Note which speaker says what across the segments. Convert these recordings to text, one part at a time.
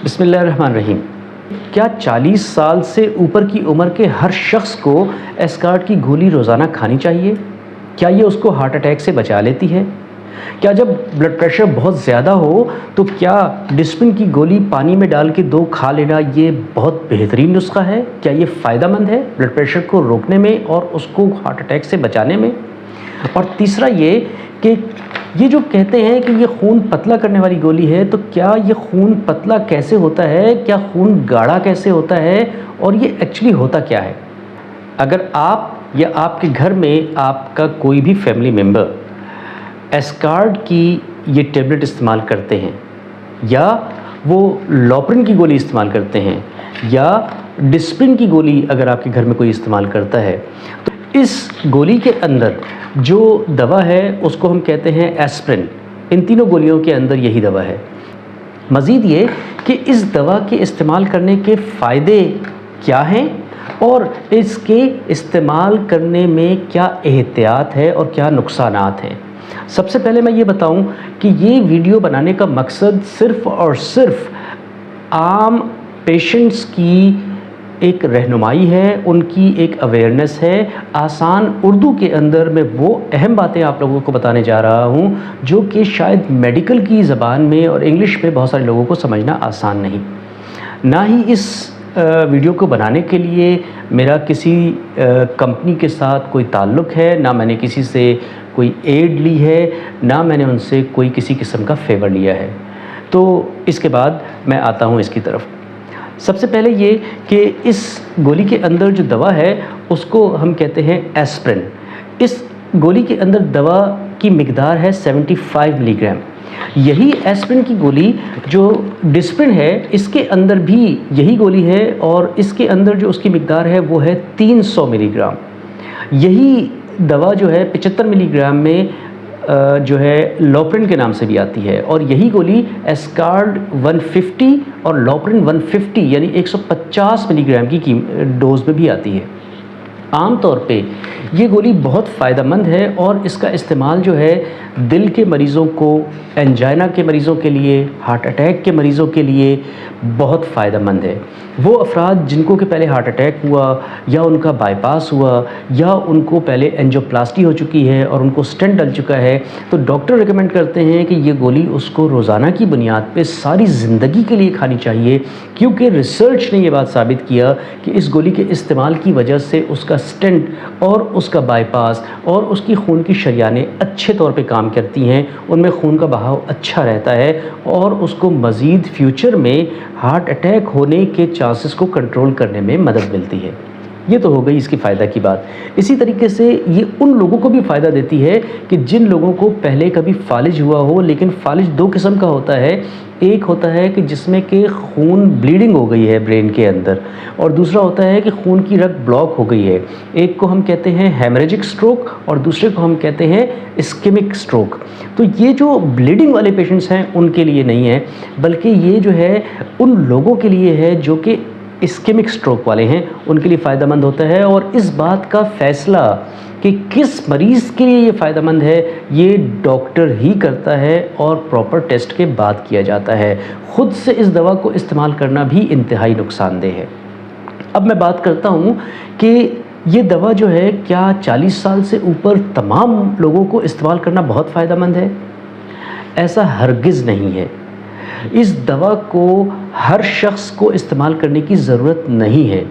Speaker 1: بسم اللہ الرحمن الرحیم۔ کیا 40 سال سے اوپر کی عمر کے ہر شخص کو ایسکارٹ کی گولی روزانہ کھانی چاہیے؟ کیا یہ اس کو ہارٹ اٹیک سے بچا لیتی ہے؟ کیا جب بلڈ پریشر بہت زیادہ ہو تو کیا ڈسپرن کی گولی پانی میں ڈال کے 2 کھا لینا یہ بہت بہترین نسخہ ہے؟ کیا یہ فائدہ مند ہے بلڈ پریشر کو روکنے میں اور اس کو ہارٹ اٹیک سے بچانے میں؟ اور تیسرا یہ کہ یہ جو کہتے ہیں کہ یہ خون پتلا کرنے والی گولی ہے، تو کیا یہ خون پتلا کیسے ہوتا ہے؟ کیا خون گاڑھا کیسے ہوتا ہے؟ اور یہ ایکچولی ہوتا کیا ہے؟ اگر آپ یا آپ کے گھر میں آپ کا کوئی بھی فیملی ممبر ایسکارٹ کی یہ ٹیبلٹ استعمال کرتے ہیں، یا وہ لوپرن کی گولی استعمال کرتے ہیں، یا ڈسپرن کی گولی اگر آپ کے گھر میں کوئی استعمال کرتا ہے، تو اس گولی کے اندر جو دوا ہے اس کو ہم کہتے ہیں ایسپرن۔ ان تینوں گولیوں کے اندر یہی دوا ہے۔ مزید یہ کہ اس دوا کے استعمال کرنے کے فائدے کیا ہیں اور اس کے استعمال کرنے میں کیا احتیاط ہے اور کیا نقصانات ہیں۔ سب سے پہلے میں یہ بتاؤں کہ یہ ویڈیو بنانے کا مقصد صرف اور صرف عام پیشنٹس کی ایک رہنمائی ہے، ان کی ایک اویئرنیس ہے۔ آسان اردو کے اندر میں وہ اہم باتیں آپ لوگوں کو بتانے جا رہا ہوں جو کہ شاید میڈیکل کی زبان میں اور انگلش میں بہت سارے لوگوں کو سمجھنا آسان نہیں۔ نہ ہی اس ویڈیو کو بنانے کے لیے میرا کسی کمپنی کے ساتھ کوئی تعلق ہے، نہ میں نے کسی سے کوئی ایڈ لی ہے، نہ میں نے ان سے کوئی کسی قسم کا فیور لیا ہے۔ تو اس کے بعد میں آتا ہوں اس کی طرف۔ سب سے پہلے یہ کہ اس گولی کے اندر جو دوا ہے اس کو ہم کہتے ہیں ایسپرن۔ اس گولی کے اندر دوا کی مقدار ہے 75 ملی گرام۔ یہی ایسپرن کی گولی جو ڈسپرن ہے اس کے اندر بھی یہی گولی ہے، اور اس کے اندر جو اس کی مقدار ہے وہ ہے 300 ملی گرام۔ یہی دوا جو ہے 75 ملی گرام میں جو ہے لوپرن کے نام سے بھی آتی ہے، اور یہی گولی ایسکارٹ 150 اور لوپرن 150 یعنی 150 ملی گرام کی ڈوز میں بھی آتی ہے۔ عام طور پہ یہ گولی بہت فائدہ مند ہے، اور اس کا استعمال جو ہے دل کے مریضوں کو، انجائنا کے مریضوں کے لیے، ہارٹ اٹیک کے مریضوں کے لیے بہت فائدہ مند ہے۔ وہ افراد جن کو کہ پہلے ہارٹ اٹیک ہوا، یا ان کا بائی پاس ہوا، یا ان کو پہلے اینجیوپلاسٹی ہو چکی ہے اور ان کو سٹنٹ ڈل چکا ہے، تو ڈاکٹر ریکمینڈ کرتے ہیں کہ یہ گولی اس کو روزانہ کی بنیاد پہ ساری زندگی کے لیے کھانی چاہیے، کیونکہ ریسرچ نے یہ بات ثابت کیا کہ اس گولی کے استعمال کی وجہ سے اس کا سٹنٹ اور اس کا بائی پاس اور اس کی خون کی شریانیں اچھے طور پہ کام کرتی ہیں، ان میں خون کا بہاؤ اچھا رہتا ہے، اور اس کو مزید فیوچر میں ہارٹ اٹیک ہونے کے چانسز کو کنٹرول کرنے میں مدد ملتی ہے۔ یہ تو ہو گئی اس کی فائدہ کی بات۔ اسی طریقے سے یہ ان لوگوں کو بھی فائدہ دیتی ہے کہ جن لوگوں کو پہلے کبھی فالج ہوا ہو، لیکن فالج 2 قسم کا ہوتا ہے۔ ایک ہوتا ہے کہ جس میں کہ خون بلیڈنگ ہو گئی ہے برین کے اندر، اور دوسرا ہوتا ہے کہ خون کی رگ بلاک ہو گئی ہے۔ ایک کو ہم کہتے ہیں ہیمریجک سٹروک، اور دوسرے کو ہم کہتے ہیں اسکیمک سٹروک۔ تو یہ جو بلیڈنگ والے پیشنٹس ہیں ان کے لیے نہیں ہے، بلکہ یہ جو ہے ان لوگوں کے لیے ہے جو کہ اسکیمک سٹروک والے ہیں، ان کے لیے فائدہ مند ہوتا ہے۔ اور اس بات کا فیصلہ کہ کس مریض کے لیے یہ فائدہ مند ہے یہ ڈاکٹر ہی کرتا ہے، اور پراپر ٹیسٹ کے بعد کیا جاتا ہے۔ خود سے اس دوا کو استعمال کرنا بھی انتہائی نقصان دہ ہے۔ اب میں بات کرتا ہوں کہ یہ دوا جو ہے کیا 40 سال سے اوپر تمام لوگوں کو استعمال کرنا بہت فائدہ مند ہے؟ ایسا ہرگز نہیں ہے۔ اس دوا کو ہر شخص کو استعمال کرنے کی ضرورت نہیں ہے۔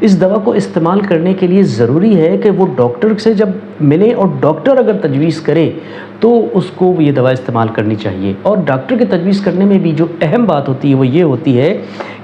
Speaker 1: اس دوا کو استعمال کرنے کے لیے ضروری ہے کہ وہ ڈاکٹر سے جب ملے، اور ڈاکٹر اگر تجویز کرے تو اس کو یہ دوا استعمال کرنی چاہیے۔ اور ڈاکٹر کے تجویز کرنے میں بھی جو اہم بات ہوتی ہے وہ یہ ہوتی ہے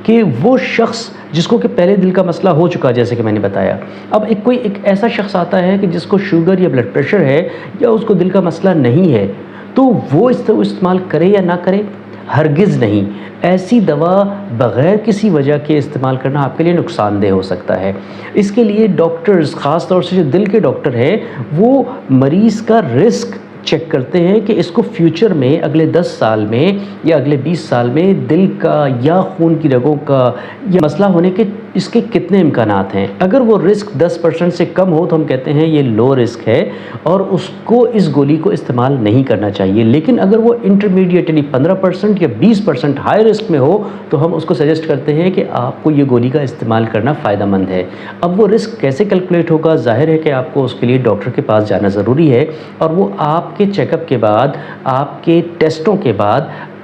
Speaker 1: کہ وہ شخص جس کو کہ پہلے دل کا مسئلہ ہو چکا، جیسے کہ میں نے بتایا، اب کوئی ایسا شخص آتا ہے کہ جس کو شوگر یا بلڈ پریشر ہے، یا اس کو دل کا مسئلہ نہیں ہے، تو وہ اس کو استعمال کرے یا نہ کرے؟ ہرگز نہیں۔ ایسی دوا بغیر کسی وجہ کے استعمال کرنا آپ کے لیے نقصان دہ ہو سکتا ہے۔ اس کے لیے ڈاکٹرز، خاص طور سے جو دل کے ڈاکٹر ہیں، وہ مریض کا رسک چیک کرتے ہیں کہ اس کو فیوچر میں اگلے 10 سال میں یا اگلے 20 سال میں دل کا یا خون کی رگوں کا یا مسئلہ ہونے کے اس کے کتنے امکانات ہیں. اگر وہ رسک 10% سے کم ہو تو ہم کہتے ہیں یہ لو رسک ہے اور اس کو اس گولی کو استعمال نہیں کرنا چاہیے. لیکن اگر وہ انٹرمیڈیٹ یعنی 15% یا 20% ہائی رسک میں ہو تو ہم اس کو سجیسٹ کرتے ہیں کہ آپ کو یہ گولی کا استعمال کرنا فائدہ مند ہے. اب وہ رسک کیسے کیلکولیٹ ہوگا؟ ظاہر ہے کہ آپ کو اس کے لیے ڈاکٹر کے پاس جانا ضروری ہے اور وہ آپ کے چیک اپ کے بعد، آپ کے ٹیسٹوں کے بعد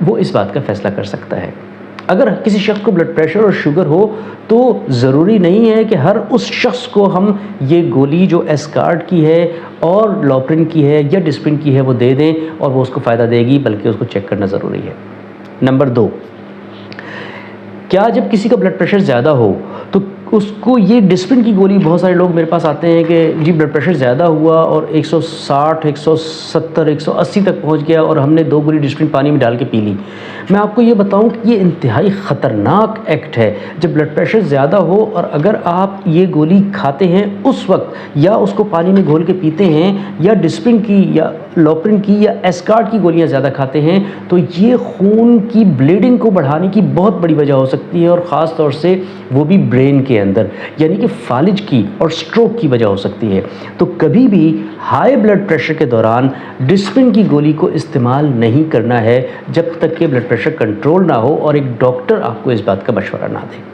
Speaker 1: وہ اس بات کا فیصلہ کر سکتا ہے. اگر کسی شخص کو بلڈ پریشر اور شوگر ہو تو ضروری نہیں ہے کہ ہر اس شخص کو ہم یہ گولی جو ایسکارٹ کی ہے اور لوپرین کی ہے یا ڈسپرین کی ہے وہ دے دیں اور وہ اس کو فائدہ دے گی، بلکہ اس کو چیک کرنا ضروری ہے. نمبر 2، کیا جب کسی کا بلڈ پریشر زیادہ ہو تو اس کو یہ ڈسپرین کی گولی، بہت سارے لوگ میرے پاس آتے ہیں کہ جی بلڈ پریشر زیادہ ہوا اور 160 170 180 تک پہنچ گیا اور ہم نے 2 گولی ڈسپرین پانی میں ڈال کے پی لی. میں آپ کو یہ بتاؤں کہ یہ انتہائی خطرناک ایکٹ ہے. جب بلڈ پریشر زیادہ ہو اور اگر آپ یہ گولی کھاتے ہیں اس وقت یا اس کو پانی میں گھول کے پیتے ہیں یا ڈسپرین کی یا لوپرین کی یا ایسکارٹ کی گولیاں زیادہ کھاتے ہیں تو یہ خون کی بلیڈنگ کو بڑھانے کی بہت بڑی وجہ ہو سکتی ہے اور خاص طور سے وہ بھی برین کے اندر، یعنی کہ فالج کی اور سٹروک کی وجہ ہو سکتی ہے. تو کبھی بھی ہائی بلڈ پریشر کے دوران ڈسپرین کی گولی کو استعمال نہیں کرنا ہے جب تک کہ بلڈ پریشر کنٹرول نہ ہو اور ایک ڈاکٹر آپ کو اس بات کا مشورہ نہ دے.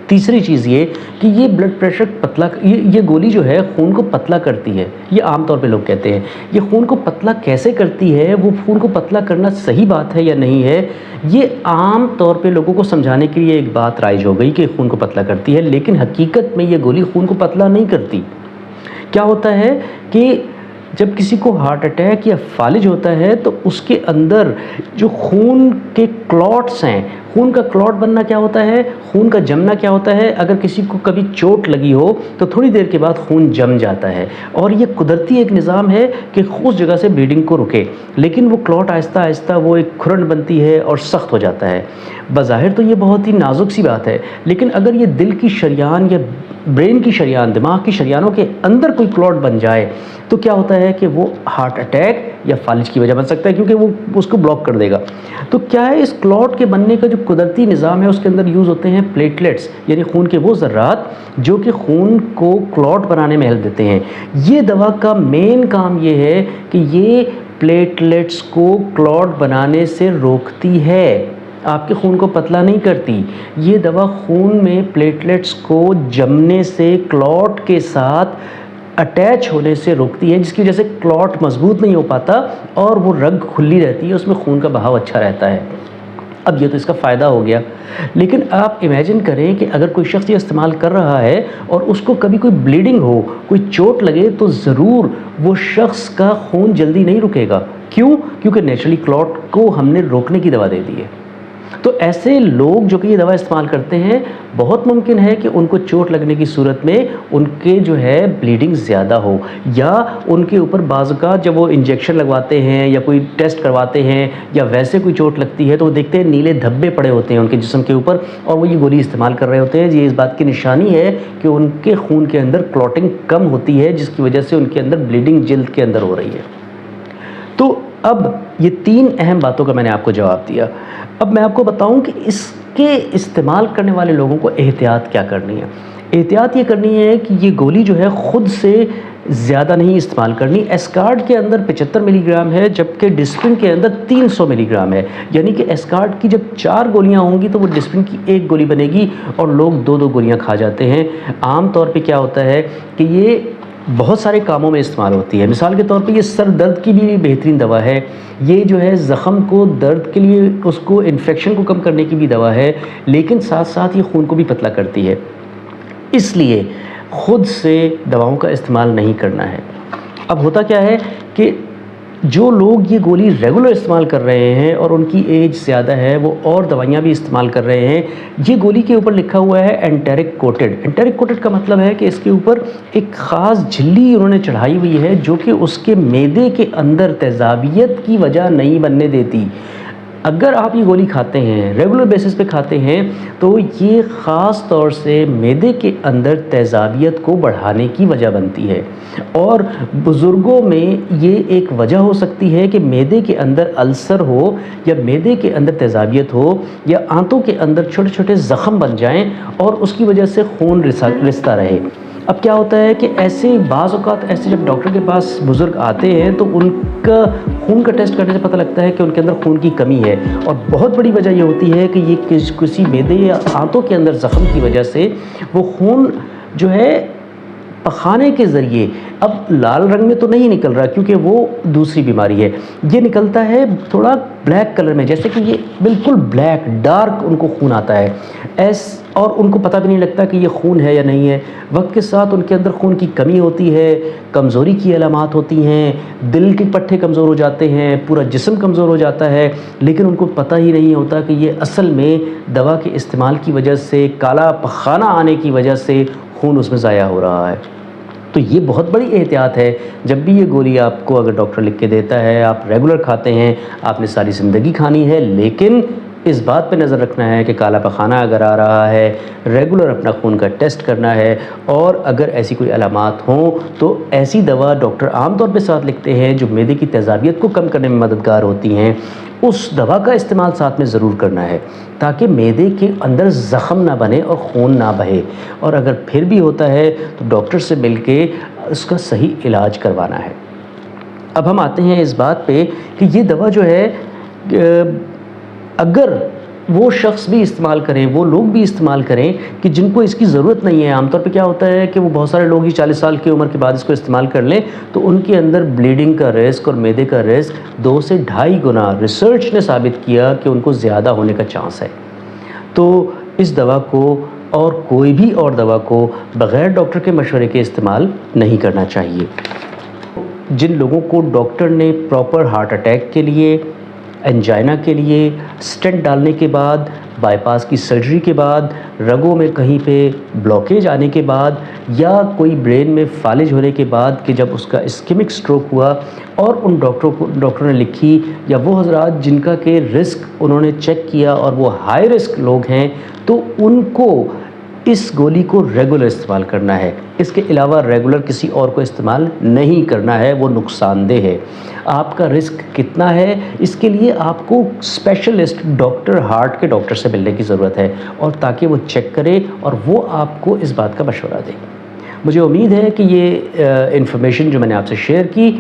Speaker 1: تیسری چیز یہ کہ یہ بلڈ پریشر پتلا، یہ گولی جو ہے خون کو پتلا کرتی ہے. یہ عام طور پہ لوگ کہتے ہیں یہ خون کو پتلا کیسے کرتی ہے، وہ خون کو پتلا کرنا صحیح بات ہے یا نہیں ہے. یہ عام طور پہ لوگوں کو سمجھانے کے لیے ایک بات رائج ہو گئی کہ خون کو پتلا کرتی ہے، لیکن حقیقت میں یہ گولی خون کو پتلا نہیں کرتی. کیا ہوتا ہے کہ جب کسی کو ہارٹ اٹیک یا فالج ہوتا ہے تو اس کے اندر جو خون کے کلاٹس ہیں، خون کا کلاٹ بننا کیا ہوتا ہے، خون کا جمنا کیا ہوتا ہے. اگر کسی کو کبھی چوٹ لگی ہو تو تھوڑی دیر کے بعد خون جم جاتا ہے اور یہ قدرتی ایک نظام ہے کہ اس جگہ سے بلیڈنگ کو رکے، لیکن وہ کلاٹ آہستہ آہستہ وہ ایک کھرن بنتی ہے اور سخت ہو جاتا ہے. بظاہر تو یہ بہت ہی نازک سی بات ہے، لیکن اگر یہ دل کی شریان یا برین کی شریان، دماغ کی شریانوں کے اندر کوئی کلاٹ بن جائے تو کیا ہوتا ہے کہ وہ ہارٹ اٹیک یا فالج کی وجہ بن سکتا ہے، کیونکہ وہ اس کو بلاک کر دے گا. تو کیا ہے، اس کلاٹ کے بننے کا جو قدرتی نظام ہے اس کے اندر یوز ہوتے ہیں پلیٹلیٹس، یعنی خون کے وہ ذرات جو کہ خون کو کلاٹ بنانے میں ہیلپ دیتے ہیں. یہ دوا کا مین کام یہ ہے کہ یہ پلیٹلیٹس کو کلاٹ بنانے سے روکتی ہے، آپ کے خون کو پتلا نہیں کرتی. یہ دوا خون میں پلیٹلیٹس کو جمنے سے، کلاٹ کے ساتھ اٹیچ ہونے سے روکتی ہے، جس کی وجہ سے کلاٹ مضبوط نہیں ہو پاتا اور وہ رگ کھلی رہتی ہے، اس میں خون کا بہاؤ اچھا رہتا ہے. اب یہ تو اس کا فائدہ ہو گیا، لیکن آپ امیجن کریں کہ اگر کوئی شخص یہ استعمال کر رہا ہے اور اس کو کبھی کوئی بلیڈنگ ہو، کوئی چوٹ لگے تو ضرور وہ شخص کا خون جلدی نہیں رکے گا. کیوں؟ کیونکہ نیچرلی کلاٹ کو ہم نے روکنے کی دوا دے دی ہے. تو ایسے لوگ جو کہ یہ دوا استعمال کرتے ہیں، بہت ممکن ہے کہ ان کو چوٹ لگنے کی صورت میں ان کے جو ہے بلیڈنگ زیادہ ہو، یا ان کے اوپر بعض اوقات جب وہ انجیکشن لگواتے ہیں یا کوئی ٹیسٹ کرواتے ہیں یا ویسے کوئی چوٹ لگتی ہے تو وہ دیکھتے ہیں نیلے دھبے پڑے ہوتے ہیں ان کے جسم کے اوپر اور وہ یہ گولی استعمال کر رہے ہوتے ہیں. یہ اس بات کی نشانی ہے کہ ان کے خون کے اندر کلاٹنگ کم ہوتی ہے، جس کی وجہ سے ان کے اندر بلیڈنگ جلد کے اندر ہو رہی ہے. تو اب یہ 3 اہم باتوں کا میں نے آپ کو جواب دیا. اب میں آپ کو بتاؤں کہ اس کے استعمال کرنے والے لوگوں کو احتیاط کیا کرنی ہے. احتیاط یہ کرنی ہے کہ یہ گولی جو ہے خود سے زیادہ نہیں استعمال کرنی. ایسکارٹ کے اندر 75 ملی گرام ہے، جبکہ ڈسپرین کے اندر 300 ملی گرام ہے. یعنی کہ ایسکارٹ کی جب 4 گولیاں ہوں گی تو وہ ڈسپرین کی 1 گولی بنے گی اور لوگ 2 گولیاں کھا جاتے ہیں. عام طور پہ کیا ہوتا ہے کہ یہ بہت سارے کاموں میں استعمال ہوتی ہے. مثال کے طور پہ یہ سر درد کی بھی بہترین دوا ہے. یہ جو ہے زخم کو، درد کے لیے، اس کو انفیکشن کو کم کرنے کی بھی دوا ہے، لیکن ساتھ ساتھ یہ خون کو بھی پتلا کرتی ہے. اس لیے خود سے دواؤں کا استعمال نہیں کرنا ہے. اب ہوتا کیا ہے کہ جو لوگ یہ گولی ریگولر استعمال کر رہے ہیں اور ان کی ایج زیادہ ہے، وہ اور دوائیاں بھی استعمال کر رہے ہیں. یہ گولی کے اوپر لکھا ہوا ہے انٹیرک کوٹڈ. انٹیرک کوٹڈ کا مطلب ہے کہ اس کے اوپر ایک خاص جھلی انہوں نے چڑھائی ہوئی ہے جو کہ اس کے معدے کے اندر تیزابیت کی وجہ نہیں بننے دیتی. اگر آپ یہ گولی کھاتے ہیں، ریگولر بیسس پہ کھاتے ہیں، تو یہ خاص طور سے معدے کے اندر تیزابیت کو بڑھانے کی وجہ بنتی ہے، اور بزرگوں میں یہ ایک وجہ ہو سکتی ہے کہ معدے کے اندر السر ہو یا معدے کے اندر تیزابیت ہو یا آنتوں کے اندر چھوٹے چھوٹے زخم بن جائیں اور اس کی وجہ سے خون رستا رہے۔ اب کیا ہوتا ہے کہ ایسے بعض اوقات ایسے جب ڈاکٹر کے پاس بزرگ آتے ہیں تو ان کا خون کا ٹیسٹ کرنے سے پتہ لگتا ہے کہ ان کے اندر خون کی کمی ہے، اور بہت بڑی وجہ یہ ہوتی ہے کہ یہ کسی معدے یا آنتوں کے اندر زخم کی وجہ سے وہ خون جو ہے پخانے کے ذریعے اب لال رنگ میں تو نہیں نکل رہا کیونکہ وہ دوسری بیماری ہے، یہ نکلتا ہے تھوڑا بلیک کلر میں، جیسے کہ یہ بالکل بلیک ڈارک ان کو خون آتا ہے اور ان کو پتہ بھی نہیں لگتا کہ یہ خون ہے یا نہیں ہے۔ وقت کے ساتھ ان کے اندر خون کی کمی ہوتی ہے، کمزوری کی علامات ہوتی ہیں، دل کے پٹھے کمزور ہو جاتے ہیں، پورا جسم کمزور ہو جاتا ہے، لیکن ان کو پتہ ہی نہیں ہوتا کہ یہ اصل میں دوا کے استعمال کی وجہ سے، کالا پخانہ آنے کی وجہ سے خون اس میں ضائع ہو رہا ہے۔ تو یہ بہت بڑی احتیاط ہے، جب بھی یہ گولی آپ کو اگر ڈاکٹر لکھ کے دیتا ہے، آپ ریگولر کھاتے ہیں، آپ نے ساری زندگی کھانی ہے، لیکن اس بات پہ نظر رکھنا ہے کہ کالا پخانہ اگر آ رہا ہے، ریگولر اپنا خون کا ٹیسٹ کرنا ہے، اور اگر ایسی کوئی علامات ہوں تو ایسی دوا ڈاکٹر عام طور پہ ساتھ لکھتے ہیں جو معدے کی تیزابیت کو کم کرنے میں مددگار ہوتی ہیں، اس دوا کا استعمال ساتھ میں ضرور کرنا ہے تاکہ معدے کے اندر زخم نہ بنے اور خون نہ بہے، اور اگر پھر بھی ہوتا ہے تو ڈاکٹر سے مل کے اس کا صحیح علاج کروانا ہے۔ اب ہم آتے ہیں اس بات پہ کہ یہ دوا جو ہے اگر وہ شخص بھی استعمال کریں، وہ لوگ بھی استعمال کریں کہ جن کو اس کی ضرورت نہیں ہے، عام طور پہ کیا ہوتا ہے کہ وہ بہت سارے لوگ ہی 40 سال کی عمر کے بعد اس کو استعمال کر لیں تو ان کے اندر بلیڈنگ کا رسک اور معدے کا رسک 2 سے 2.5 گنا ریسرچ نے ثابت کیا کہ ان کو زیادہ ہونے کا چانس ہے۔ تو اس دوا کو اور کوئی بھی اور دوا کو بغیر ڈاکٹر کے مشورے کے استعمال نہیں کرنا چاہیے۔ جن لوگوں کو ڈاکٹر نے پراپر ہارٹ اٹیک کے لیے، انجائنا کے لیے، اسٹنٹ ڈالنے کے بعد، بائی پاس کی سرجری کے بعد، رگوں میں کہیں پہ بلاکیج آنے کے بعد، یا کوئی برین میں فالج ہونے کے بعد کہ جب اس کا اسکیمک سٹروک ہوا اور ان ڈاکٹروں نے لکھی، یا وہ حضرات جن کا کہ رسک انہوں نے چیک کیا اور وہ ہائی رسک لوگ ہیں، تو ان کو اس گولی کو ریگولر استعمال کرنا ہے۔ اس کے علاوہ ریگولر کسی اور کو استعمال نہیں کرنا ہے، وہ نقصان دہ ہے۔ آپ کا رسک کتنا ہے، اس کے لیے آپ کو اسپیشلسٹ ڈاکٹر، ہارٹ کے ڈاکٹر سے ملنے کی ضرورت ہے، اور تاکہ وہ چیک کرے اور وہ آپ کو اس بات کا مشورہ دے۔ مجھے امید ہے کہ یہ انفارمیشن جو میں نے آپ سے شیئر کی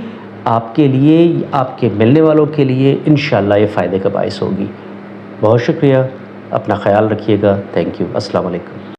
Speaker 1: آپ کے لیے، آپ کے ملنے والوں کے لیے انشاءاللہ یہ فائدے کا باعث ہوگی۔ بہت شکریہ، اپنا خیال رکھیے گا۔ تھینک یو، السلام علیکم۔